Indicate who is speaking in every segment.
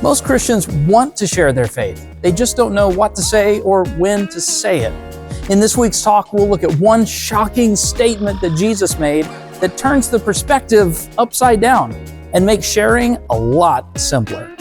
Speaker 1: Most Christians want to share their faith. They just don't know what to say or when to say it. In this week's talk, we'll look at one shocking statement that Jesus made that turns the perspective upside down and makes sharing a lot simpler.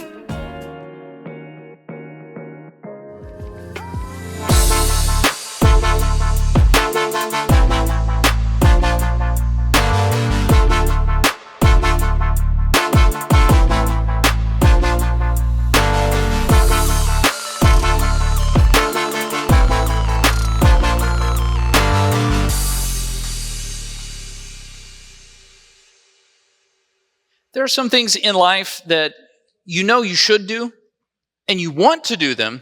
Speaker 2: There are some things in life that you know you should do, and you want to do them,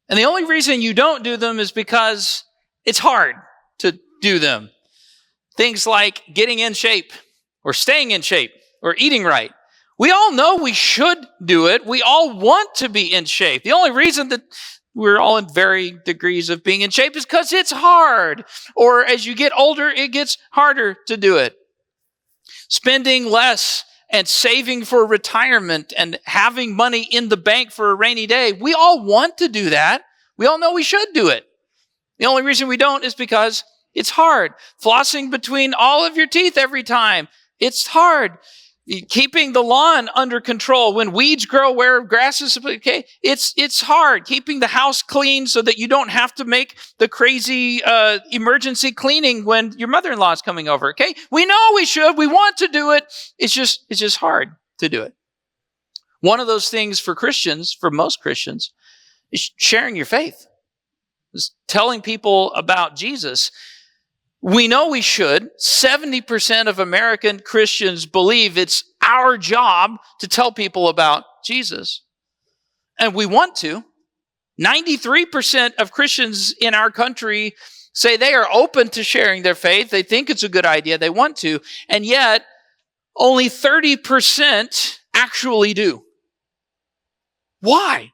Speaker 2: and the only reason you don't do them is because it's hard to do them. Things like getting in shape, or staying in shape, or eating right. We all know we should do it. We all want to be in shape. The only reason that we're all in varying degrees of being in shape is because it's hard. Or as you get older, it gets harder to do it. Spending less and saving for retirement and having money in the bank for a rainy day. We all want to do that. We all know we should do it. The only reason we don't is because it's hard. Flossing between all of your teeth every time. It's hard. Keeping the lawn under control when weeds grow where grass is, okay? It's hard. Keeping the house clean so that you don't have to make the crazy emergency cleaning when your mother-in-law is coming over, okay? We know we should. We want to do it. It's just hard to do it. One of those things for Christians, for most Christians, is sharing your faith. Is telling people about Jesus. We know we should. 70% of American Christians believe it's our job to tell people about Jesus. And we want to. 93% of Christians in our country say they are open to sharing their faith. They think it's a good idea. They want to. And yet, only 30% actually do. Why?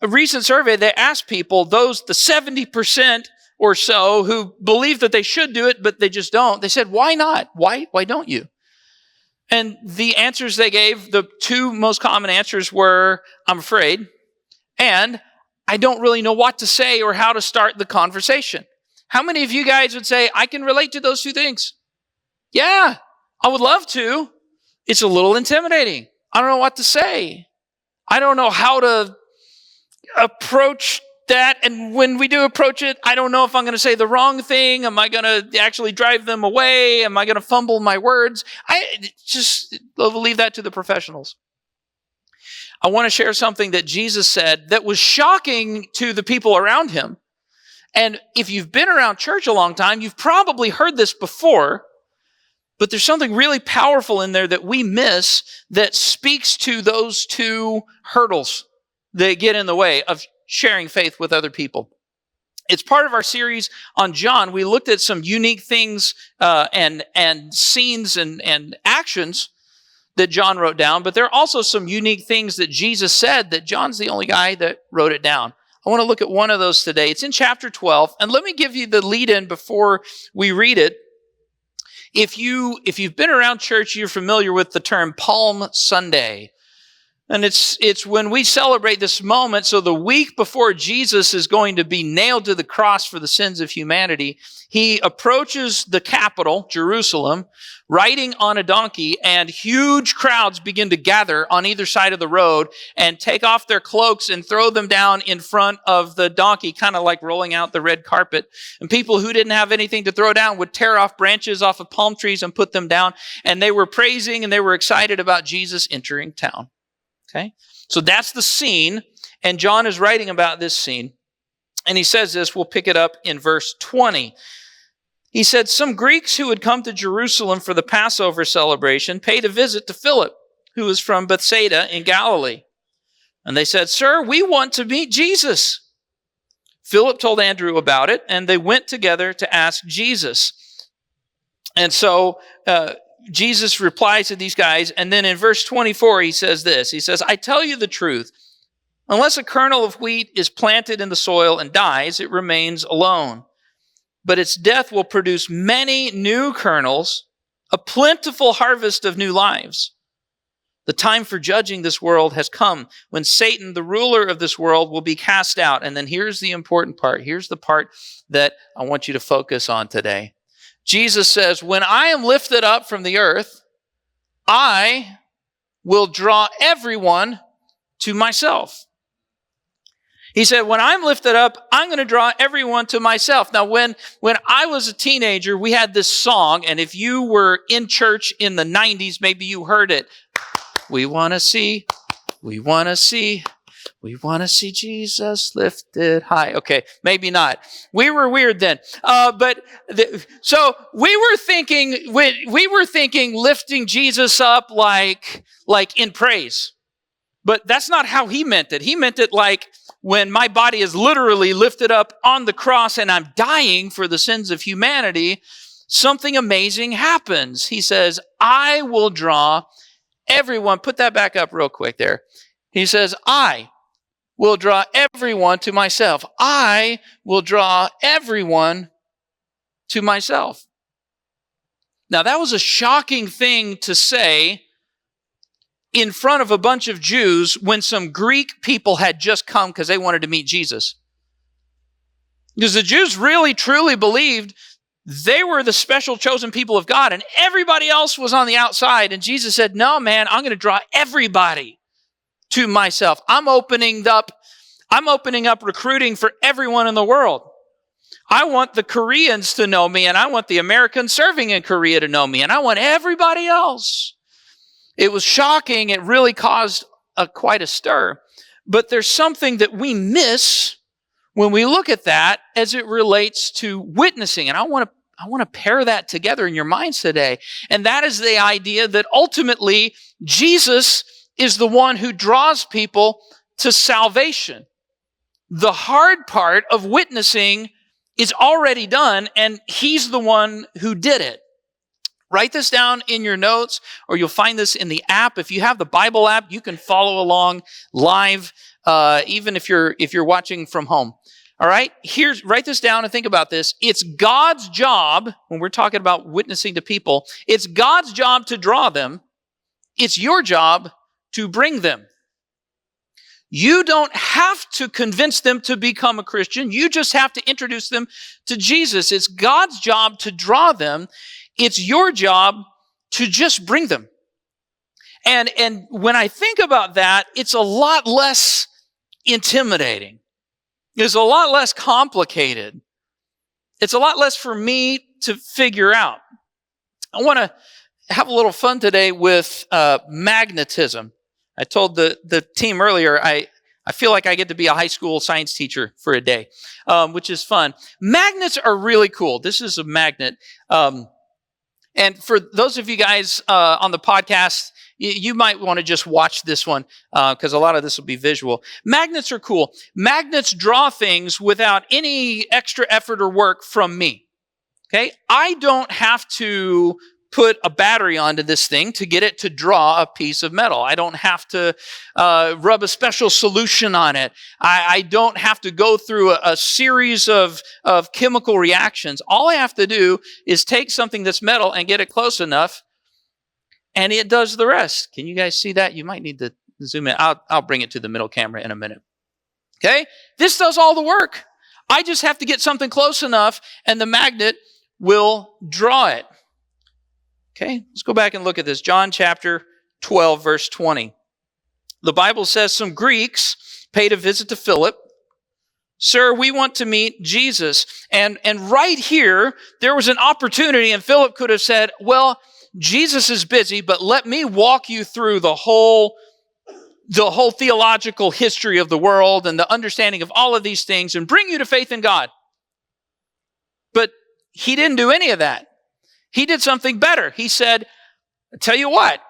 Speaker 2: A recent survey, they asked people, the 70% or so who believe that they should do it, but they just don't. They said, why not? Why don't you? And the answers they gave, the two most common answers were, I'm afraid, and I don't really know what to say or how to start the conversation. How many of you guys would say, I can relate to those two things? Yeah, I would love to. It's a little intimidating. I don't know what to say. I don't know how to approach that, and when we do approach it, I don't know if I'm going to say the wrong thing. Am I going to actually drive them away? Am I going to fumble my words? I'll leave that to the professionals. I want to share something that Jesus said that was shocking to the people around him. And if you've been around church a long time, you've probably heard this before, but there's something really powerful in there that we miss that speaks to those two hurdles that get in the way of sharing faith with other people. It's part of our series on John. We looked at some unique things and scenes and actions that John wrote down, but there are also some unique things that Jesus said that John's the only guy that wrote it down. I want to look at one of those today. It's in chapter 12, and let me give you the lead-in before we read it. If you've been around church, you're familiar with the term Palm Sunday. And it's when we celebrate this moment, so the week before Jesus is going to be nailed to the cross for the sins of humanity, he approaches the capital, Jerusalem, riding on a donkey, and huge crowds begin to gather on either side of the road and take off their cloaks and throw them down in front of the donkey, kind of like rolling out the red carpet. And people who didn't have anything to throw down would tear off branches off of palm trees and put them down. And they were praising and they were excited about Jesus entering town. Okay, so that's the scene, and John is writing about this scene, and he says this, we'll pick it up in verse 20. He said, some Greeks who had come to Jerusalem for the Passover celebration paid a visit to Philip, who was from Bethsaida in Galilee. And they said, Sir, we want to meet Jesus. Philip told Andrew about it, and they went together to ask Jesus. And so Jesus replies to these guys, and then in verse 24, he says this. He says, I tell you the truth. Unless a kernel of wheat is planted in the soil and dies, it remains alone. But its death will produce many new kernels, a plentiful harvest of new lives. The time for judging this world has come when Satan, the ruler of this world, will be cast out. And then here's the important part. Here's the part that I want you to focus on today. Jesus says, when I am lifted up from the earth, I will draw everyone to myself. He said, when I'm lifted up, I'm going to draw everyone to myself. Now, when I was a teenager, we had this song, and if you were in church in the 90s, maybe you heard it. We want to see Jesus lifted high. Okay, maybe not. We were weird then. So we were thinking lifting Jesus up like in praise. But that's not how he meant it. He meant it like when my body is literally lifted up on the cross and I'm dying for the sins of humanity, something amazing happens. He says, I will draw everyone. Put that back up real quick there. He says, I will draw everyone to myself. I will draw everyone to myself. Now, that was a shocking thing to say in front of a bunch of Jews when some Greek people had just come because they wanted to meet Jesus. Because the Jews really, truly believed they were the special chosen people of God and everybody else was on the outside. And Jesus said, no, man, I'm going to draw everybody to myself. I'm opening up recruiting for everyone in the world. I want the Koreans to know me, and I want the Americans serving in Korea to know me, and I want everybody else. It was shocking. It really caused quite a stir. But there's something that we miss when we look at that as it relates to witnessing. And I want to pair that together in your minds today. And that is the idea that ultimately Jesus is the one who draws people to salvation. The hard part of witnessing is already done, and he's the one who did it. Write this down in your notes, or you'll find this in the app. If you have the Bible app, you can follow along live, even if you're watching from home. All right? Write this down and think about this. It's God's job, when we're talking about witnessing to people, it's God's job to draw them. It's your job to bring them. You don't have to convince them to become a Christian. You just have to introduce them to Jesus. It's God's job to draw them. It's your job to just bring them. And when I think about that, it's a lot less intimidating. It's a lot less complicated. It's a lot less for me to figure out. I want to have a little fun today with magnetism. I told the team earlier, I feel like I get to be a high school science teacher for a day, which is fun. Magnets are really cool. This is a magnet. And for those of you guys on the podcast, you might want to just watch this one because a lot of this will be visual. Magnets are cool. Magnets draw things without any extra effort or work from me. Okay? I don't have to put a battery onto this thing to get it to draw a piece of metal. I don't have to rub a special solution on it. I don't have to go through a series of chemical reactions. All I have to do is take something that's metal and get it close enough, and it does the rest. Can you guys see that? You might need to zoom in. I'll bring it to the middle camera in a minute. Okay? This does all the work. I just have to get something close enough, and the magnet will draw it. Okay, let's go back and look at this. John chapter 12, verse 20. The Bible says some Greeks paid a visit to Philip. Sir, we want to meet Jesus. And right here, there was an opportunity, and Philip could have said, well, Jesus is busy, but let me walk you through the whole theological history of the world and the understanding of all of these things and bring you to faith in God. But he didn't do any of that. He did something better. He said, I tell you what,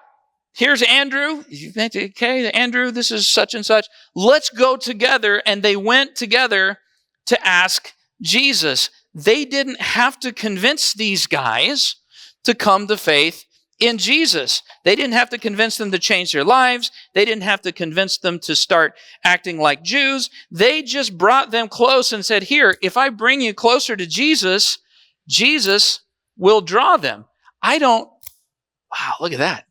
Speaker 2: here's Andrew. Okay, Andrew, this is such and such. Let's go together. And they went together to ask Jesus. They didn't have to convince these guys to come to faith in Jesus. They didn't have to convince them to change their lives. They didn't have to convince them to start acting like Jews. They just brought them close and said, here, if I bring you closer to Jesus, Jesus will draw them. Wow, look at that.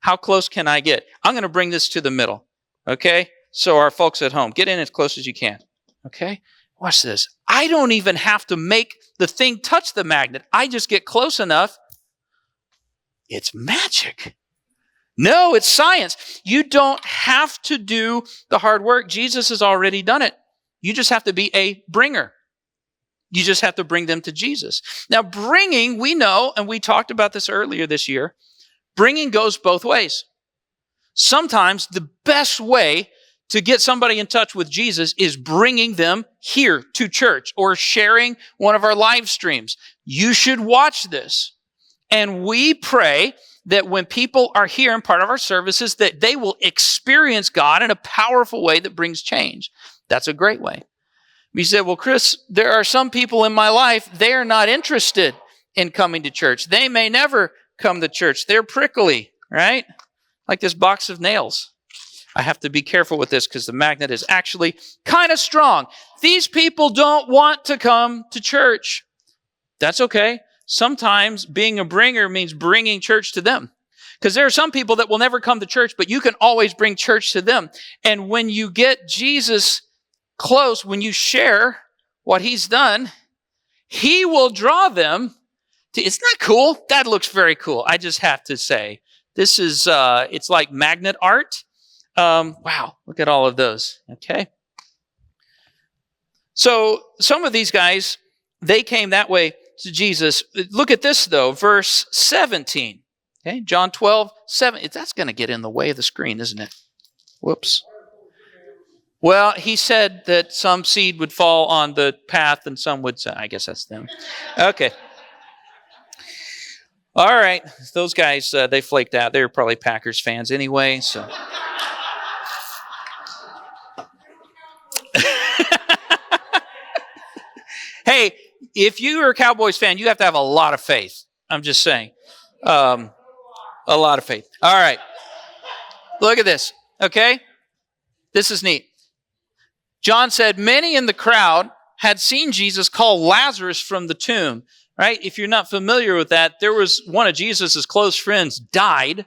Speaker 2: How close can I get? I'm going to bring this to the middle. Okay? So our folks at home, get in as close as you can. Okay? Watch this. I don't even have to make the thing touch the magnet. I just get close enough. It's magic. No, it's science. You don't have to do the hard work. Jesus has already done it. You just have to be a bringer. You just have to bring them to Jesus. Now, bringing, we know, and we talked about this earlier this year, bringing goes both ways. Sometimes the best way to get somebody in touch with Jesus is bringing them here to church or sharing one of our live streams. You should watch this. And we pray that when people are here in part of our services, that they will experience God in a powerful way that brings change. That's a great way. We said, well, Chris, there are some people in my life, they are not interested in coming to church. They may never come to church. They're prickly, right? Like this box of nails. I have to be careful with this because the magnet is actually kind of strong. These people don't want to come to church. That's okay. Sometimes being a bringer means bringing church to them. Because there are some people that will never come to church, but you can always bring church to them. And when you get Jesus close, when you share what he's done, he will draw them to, it's not cool. That looks very cool. I just have to say, this is, it's like magnet art. Wow, look at all of those. Okay. So some of these guys, they came that way to Jesus. Look at this though, verse 17. Okay, John 12:7. That's going to get in the way of the screen, isn't it? Whoops. Well, he said that some seed would fall on the path and some would, I guess that's them. Okay. All right. Those guys, they flaked out. They were probably Packers fans anyway, so. Hey, if you are a Cowboys fan, you have to have a lot of faith. I'm just saying. A lot of faith. All right. Look at this. Okay? This is neat. John said, many in the crowd had seen Jesus call Lazarus from the tomb. Right? If you're not familiar with that, there was one of Jesus' close friends died.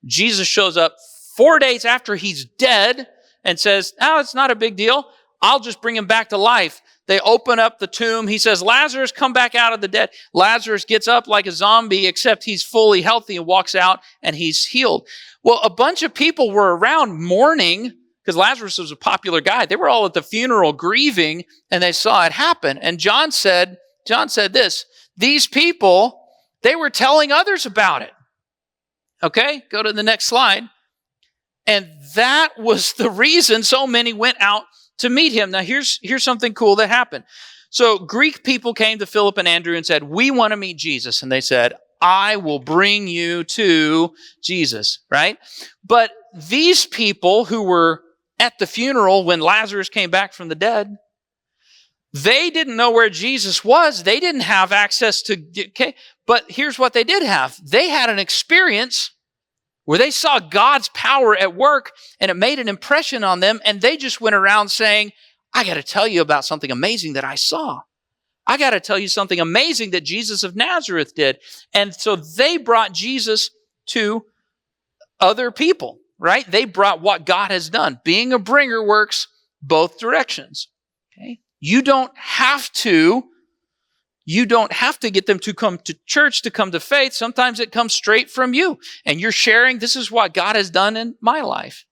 Speaker 2: Jesus shows up 4 days after he's dead and says, oh, it's not a big deal. I'll just bring him back to life. They open up the tomb. He says, Lazarus, come back out of the dead. Lazarus gets up like a zombie, except he's fully healthy and walks out and he's healed. Well, a bunch of people were around mourning because Lazarus was a popular guy. They were all at the funeral grieving and they saw it happen. And John said this, these people, they were telling others about it. Okay, go to the next slide. And that was the reason so many went out to meet him. Now, here's something cool that happened. So Greek people came to Philip and Andrew and said, we want to meet Jesus. And they said, I will bring you to Jesus, right? But these people who were at the funeral when Lazarus came back from the dead, they didn't know where Jesus was. They didn't have access to, okay? But here's what they did have. They had an experience where they saw God's power at work and it made an impression on them, and they just went around saying, I got to tell you about something amazing that I saw. I got to tell you something amazing that Jesus of Nazareth did. And so they brought Jesus to other people, right? They brought what God has done. Being a bringer works both directions. Okay? You don't have to get them to come to church, to come to faith. Sometimes it comes straight from you. And you're sharing, this is what God has done in my life.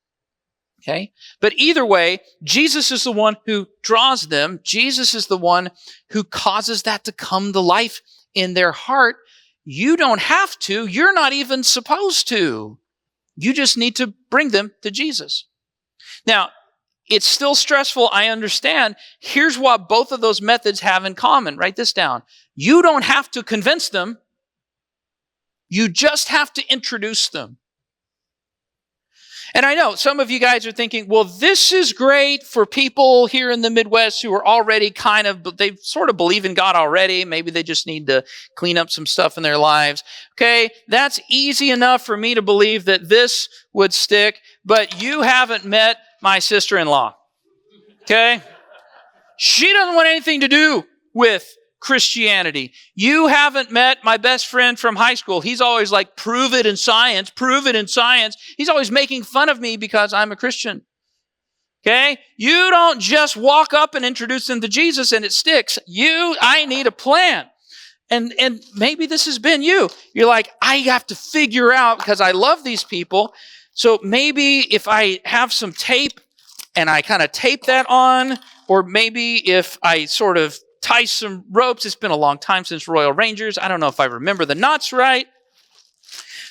Speaker 2: Okay? But either way, Jesus is the one who draws them. Jesus is the one who causes that to come to life in their heart. You don't have to. You're not even supposed to. You just need to bring them to Jesus. Now, it's still stressful, I understand. Here's what both of those methods have in common. Write this down. You don't have to convince them. You just have to introduce them. And I know some of you guys are thinking, well, this is great for people here in the Midwest who are already they sort of believe in God already. Maybe they just need to clean up some stuff in their lives. Okay, that's easy enough for me to believe that this would stick, but you haven't met my sister-in-law. Okay? She doesn't want anything to do with Christianity. You haven't met my best friend from high school. He's always like, prove it in science, prove it in science. He's always making fun of me because I'm a Christian. Okay? You don't just walk up and introduce them to Jesus and it sticks. I need a plan. And maybe this has been you. You're like, I have to figure out, because I love these people. So maybe if I have some tape and I kind of tape that on, or maybe if I sort of tie some ropes. It's been a long time since Royal Rangers. I don't know if I remember the knots right.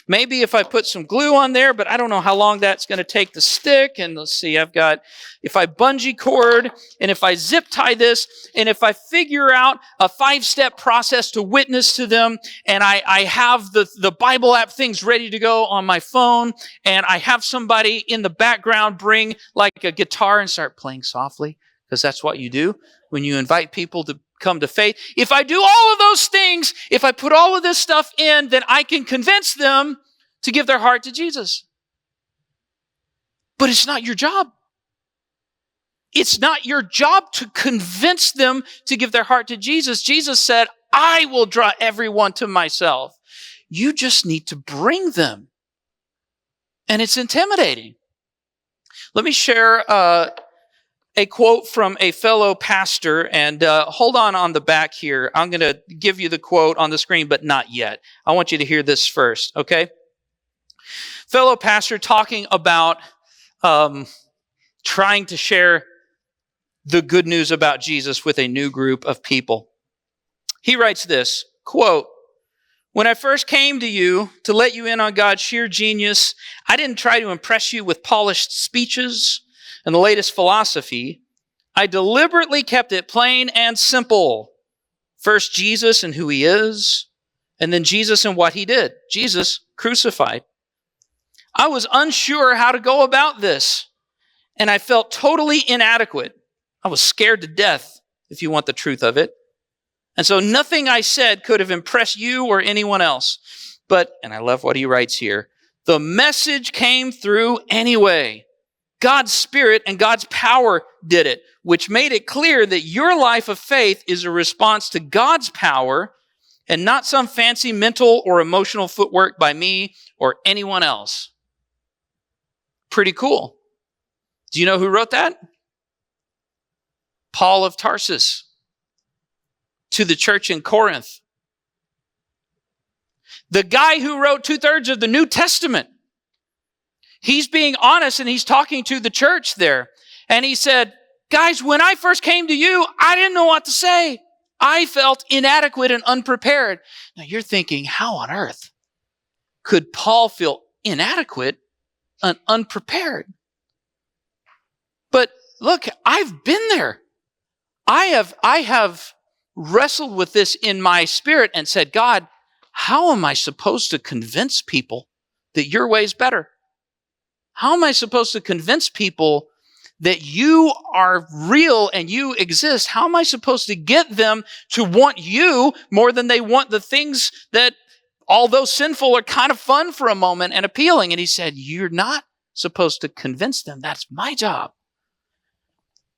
Speaker 2: Maybe if I put some glue on there, but I don't know how long that's going to take to stick. And let's see, if I bungee cord, and if I zip tie this, and if I figure out a 5-step process to witness to them, and I have the Bible app things ready to go on my phone, and I have somebody in the background bring like a guitar and start playing softly, because that's what you do when you invite people to come to faith. If I do all of those things, if I put all of this stuff in, then I can convince them to give their heart to Jesus. But it's not your job. It's not your job to convince them to give their heart to Jesus. Jesus said, I will draw everyone to myself. You just need to bring them. And it's intimidating. Let me share a quote from a fellow pastor, and hold on the back here. I'm going to give you the quote on the screen, but not yet. I want you to hear this first, okay? Fellow pastor talking about trying to share the good news about Jesus with a new group of people. He writes this, quote, when I first came to you to let you in on God's sheer genius, I didn't try to impress you with polished speeches and the latest philosophy. I deliberately kept it plain and simple. First, Jesus and who he is, and then Jesus and what he did. Jesus crucified. I was unsure how to go about this, and I felt totally inadequate. I was scared to death, if you want the truth of it. And so nothing I said could have impressed you or anyone else. But, and I love what he writes here, the message came through anyway. God's Spirit and God's power did it, which made it clear that your life of faith is a response to God's power and not some fancy mental or emotional footwork by me or anyone else. Pretty cool. Do you know who wrote that? Paul of Tarsus to the church in Corinth. The guy who wrote 2/3 of the New Testament. He's being honest and he's talking to the church there. And he said, guys, when I first came to you, I didn't know what to say. I felt inadequate and unprepared. Now you're thinking, how on earth could Paul feel inadequate and unprepared? But look, I've been there. I have wrestled with this in my spirit and said, God, how am I supposed to convince people that your way is better? How am I supposed to convince people that you are real and you exist? How am I supposed to get them to want you more than they want the things that, although sinful, are kind of fun for a moment and appealing? And he said, you're not supposed to convince them. That's my job.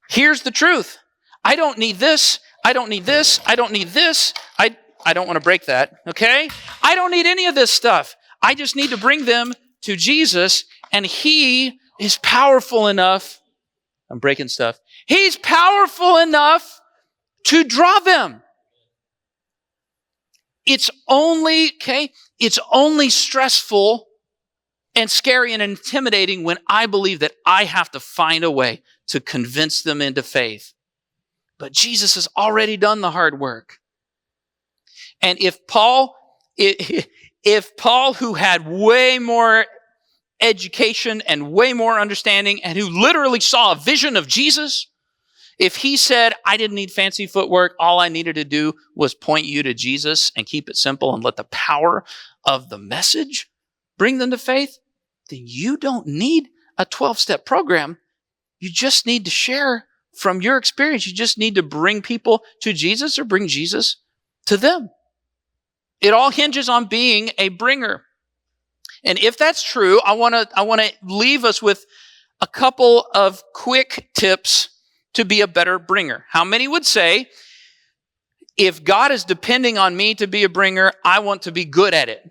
Speaker 2: Here's the truth. I don't need this. I don't need this. I don't need this. I don't want to break that, okay? I don't need any of this stuff. I just need to bring them to Jesus, and he is powerful enough. I'm breaking stuff. He's powerful enough to draw them. It's only stressful and scary and intimidating when I believe that I have to find a way to convince them into faith. But Jesus has already done the hard work. And if Paul, who had way more education and way more understanding and who literally saw a vision of Jesus, if he said, I didn't need fancy footwork, all I needed to do was point you to Jesus and keep it simple and let the power of the message bring them to faith, then you don't need a 12-step program. You just need to share from your experience. You just need to bring people to Jesus or bring Jesus to them. It all hinges on being a bringer. And if that's true, I want to leave us with a couple of quick tips to be a better bringer. How many would say, If God is depending on me to be a bringer, I want to be good at it.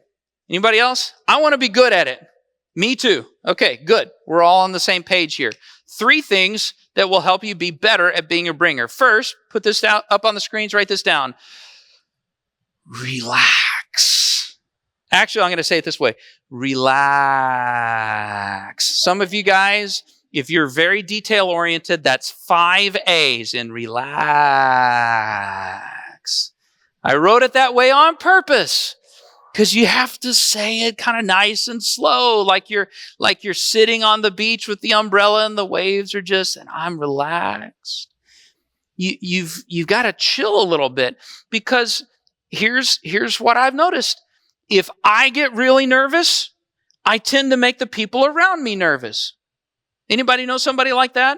Speaker 2: Anybody else? I want to be good at it. Me too. Okay, good. We're all on the same page here. 3 things that will help you be better at being a bringer. First, put this down, up on the screens, write this down. Relax. Actually, I'm going to say it this way. Relax. Some of you guys, if you're very detail-oriented, that's 5 A's in relax. I wrote it that way on purpose because you have to say it kind of nice and slow, like you're sitting on the beach with the umbrella and the waves are just, and I'm relaxed. You've got to chill a little bit, because here's what I've noticed. If I get really nervous, I tend to make the people around me nervous. Anybody know somebody like that?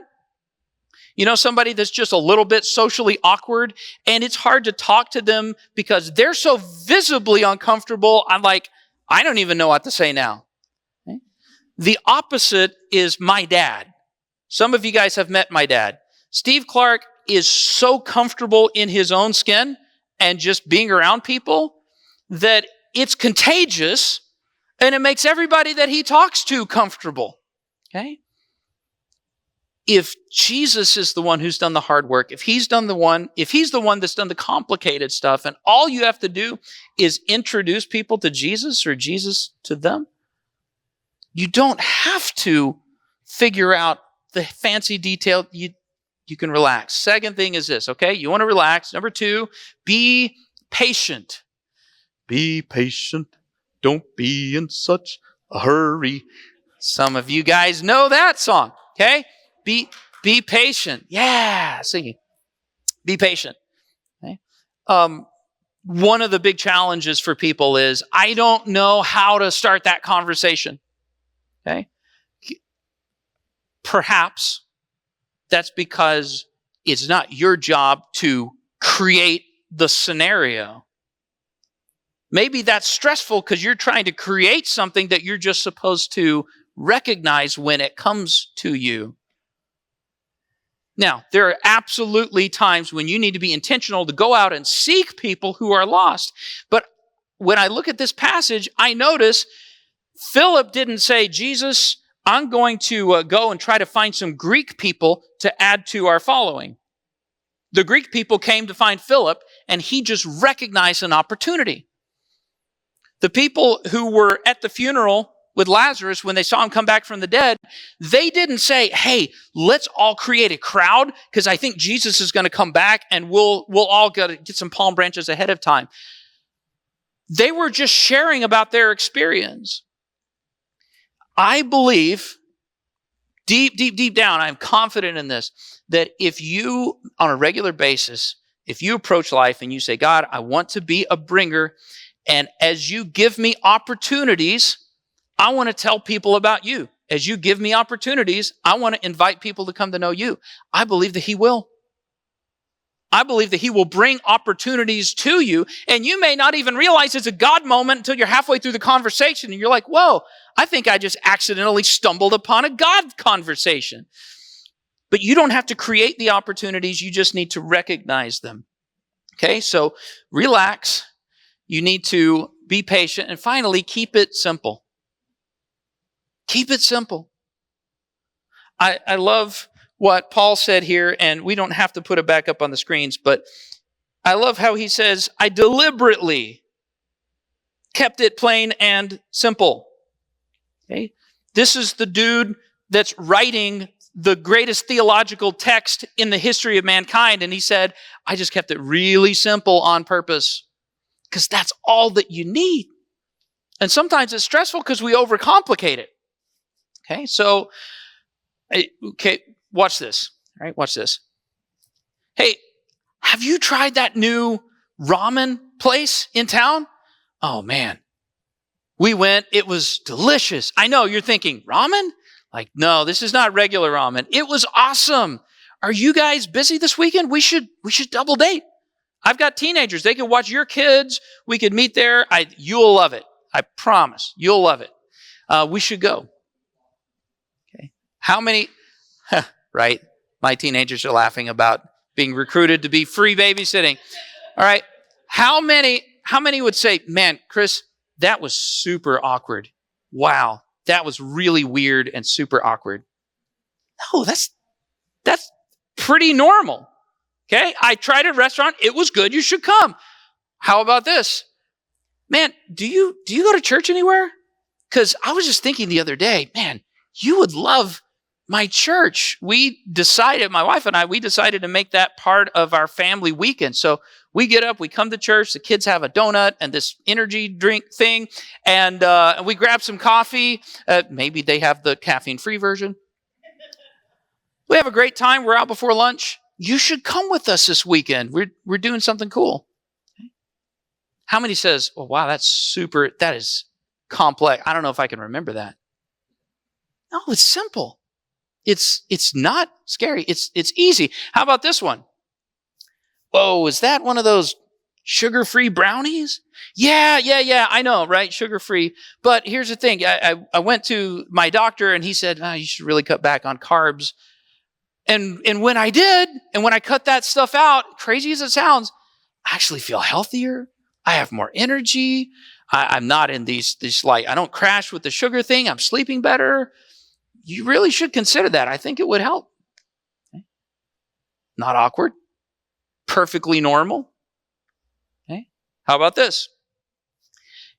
Speaker 2: You know, somebody that's just a little bit socially awkward, and it's hard to talk to them because they're so visibly uncomfortable. I'm like, I don't even know what to say now. Okay? The opposite is my dad. Some of you guys have met my dad. Steve Clark is so comfortable in his own skin and just being around people that it's contagious, and it makes everybody that he talks to comfortable. Okay? If Jesus is the one who's done the hard work, if he's the one that's done the complicated stuff, and all you have to do is introduce people to Jesus or Jesus to them, you don't have to figure out the fancy detail. You can relax. Second thing is this, okay? You want to relax. Number 2, be patient. Be patient. Don't be in such a hurry. Some of you guys know that song, okay? Be patient. Yeah, singing. Be patient. Okay? One of the big challenges for people is, I don't know how to start that conversation. Okay? Perhaps that's because it's not your job to create the scenario. Maybe that's stressful because you're trying to create something that you're just supposed to recognize when it comes to you. Now, there are absolutely times when you need to be intentional to go out and seek people who are lost. But when I look at this passage, I notice Philip didn't say, Jesus, I'm going to go and try to find some Greek people to add to our following. The Greek people came to find Philip, and he just recognized an opportunity. The people who were at the funeral with Lazarus, when they saw him come back from the dead, they didn't say, hey, let's all create a crowd because I think Jesus is going to come back and we'll all get some palm branches ahead of time. They were just sharing about their experience. I believe, deep down, I'm confident in this, that if you, on a regular basis, if you approach life and you say, God, I want to be a bringer, and as you give me opportunities, I want to tell people about you. As you give me opportunities, I want to invite people to come to know you. I believe that he will. I believe that he will bring opportunities to you, and you may not even realize it's a God moment until you're halfway through the conversation, and you're like, whoa, I think I just accidentally stumbled upon a God conversation. But you don't have to create the opportunities. You just need to recognize them. Okay, so relax. You need to be patient. And finally, keep it simple. Keep it simple. I love what Paul said here, and we don't have to put it back up on the screens, but I love how he says, I deliberately kept it plain and simple. Okay? This is the dude that's writing the greatest theological text in the history of mankind, and he said, I just kept it really simple on purpose, because that's all that you need. And sometimes it's stressful because we overcomplicate it. Okay, so, watch this. All right, watch this. Hey, have you tried that new ramen place in town? Oh, man. We went. It was delicious. I know, you're thinking, ramen? Like, no, this is not regular ramen. It was awesome. Are you guys busy this weekend? We should double date. I've got teenagers. They can watch your kids. We could meet there. You'll love it. I promise. You'll love it. We should go. Okay. How many, right? My teenagers are laughing about being recruited to be free babysitting. All right. How many would say, man, Chris, that was super awkward. Wow. That was really weird and super awkward. No, that's pretty normal. Okay. I tried at a restaurant. It was good. You should come. How about this? Man, do you go to church anywhere? Because I was just thinking the other day, man, you would love my church. My wife and I, we decided to make that part of our family weekend. So we get up, we come to church, the kids have a donut and this energy drink thing, and we grab some coffee. Maybe they have the caffeine-free version. We have a great time. We're out before lunch. You should come with us this weekend. We're doing something cool. How many says, oh, wow, that is complex. I don't know if I can remember that. No, it's simple. It's not scary. It's easy. How about this one? Whoa, is that one of those sugar-free brownies? Yeah, I know, right? Sugar-free. But here's the thing. I went to my doctor and he said, you should really cut back on carbs. And when I did, and when I cut that stuff out, crazy as it sounds, I actually feel healthier. I have more energy. I'm not in these like, I don't crash with the sugar thing. I'm sleeping better. You really should consider that. I think it would help. Okay. Not awkward. Perfectly normal. Okay. How about this?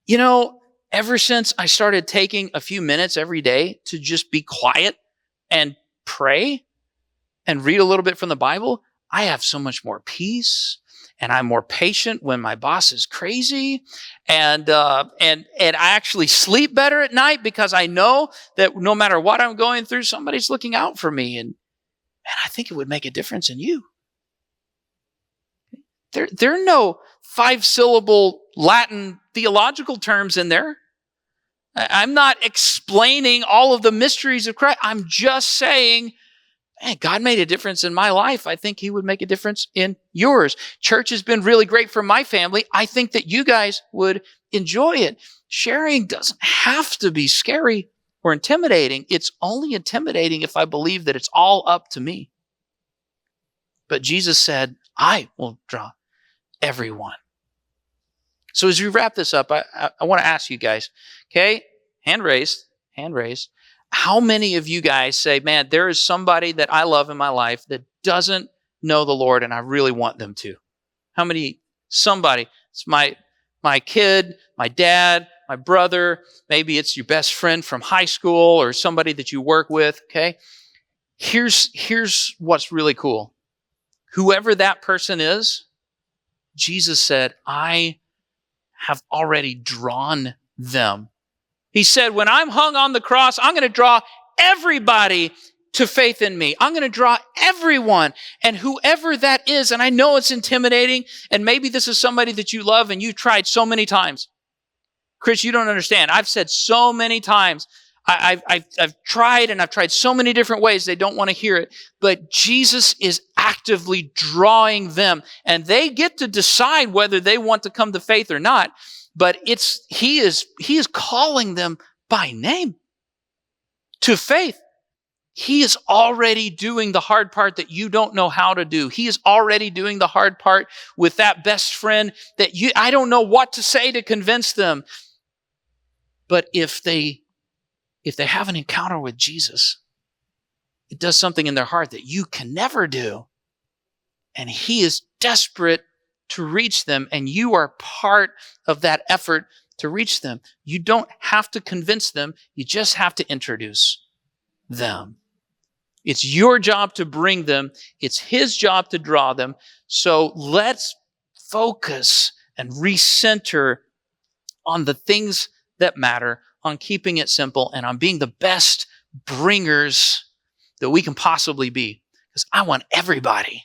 Speaker 2: Ever since I started taking a few minutes every day to just be quiet and pray and read a little bit from the Bible, I have so much more peace. And I'm more patient when my boss is crazy, and I actually sleep better at night because I know that no matter what I'm going through, somebody's looking out for me, and I think it would make a difference in you. There are no 5-syllable Latin theological terms in there. I'm not explaining all of the mysteries of Christ. I'm just saying, man, God made a difference in my life. I think he would make a difference in yours. Church has been really great for my family. I think that you guys would enjoy it. Sharing doesn't have to be scary or intimidating. It's only intimidating if I believe that it's all up to me. But Jesus said, I will draw everyone. So as we wrap this up, I want to ask you guys, okay? Hand raised. How many of you guys say, man, there is somebody that I love in my life that doesn't know the Lord and I really want them to? How many? Somebody. It's my kid, my dad, my brother. Maybe it's your best friend from high school or somebody that you work with, okay? Here's what's really cool. Whoever that person is, Jesus said, I have already drawn them. He said, when I'm hung on the cross, I'm going to draw everybody to faith in me. I'm going to draw everyone. And whoever that is, and I know it's intimidating, and maybe this is somebody that you love and you tried so many times. Chris, you don't understand. I've said so many times, I've tried so many different ways. They don't want to hear it. But Jesus is actively drawing them, and they get to decide whether they want to come to faith or not. But he is calling them by name to faith. He is already doing the hard part that you don't know how to do. He is already doing the hard part with that best friend that I don't know what to say to convince them. But if they have an encounter with Jesus, it does something in their heart that you can never do. And he is desperate to reach them, and you are part of that effort to reach them. You don't have to convince them. You just have to introduce them. It's your job to bring them. It's his job to draw them. So let's focus and recenter on the things that matter, on keeping it simple, and on being the best bringers that we can possibly be. Because I want everybody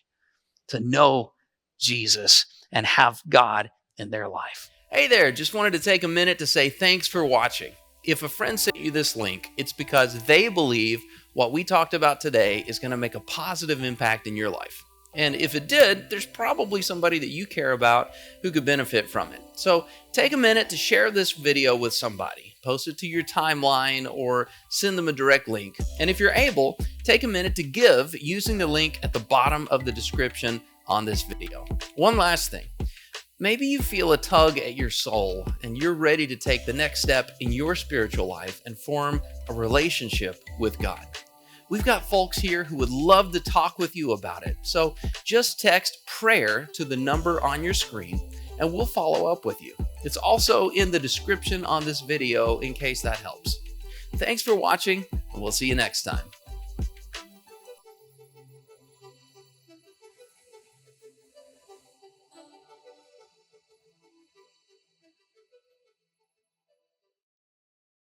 Speaker 2: to know Jesus and have God in their life.
Speaker 3: Hey there, just wanted to take a minute to say thanks for watching. If a friend sent you this link, it's because they believe what we talked about today is going to make a positive impact in your life. And if it did, there's probably somebody that you care about who could benefit from it. So take a minute to share this video with somebody. Post it to your timeline or send them a direct link. And if you're able, take a minute to give using the link at the bottom of the description on this video. One last thing. Maybe you feel a tug at your soul and you're ready to take the next step in your spiritual life and form a relationship with God. We've got folks here who would love to talk with you about it. So just text prayer to the number on your screen and we'll follow up with you. It's also in the description on this video in case that helps. Thanks for watching, and we'll see you next time.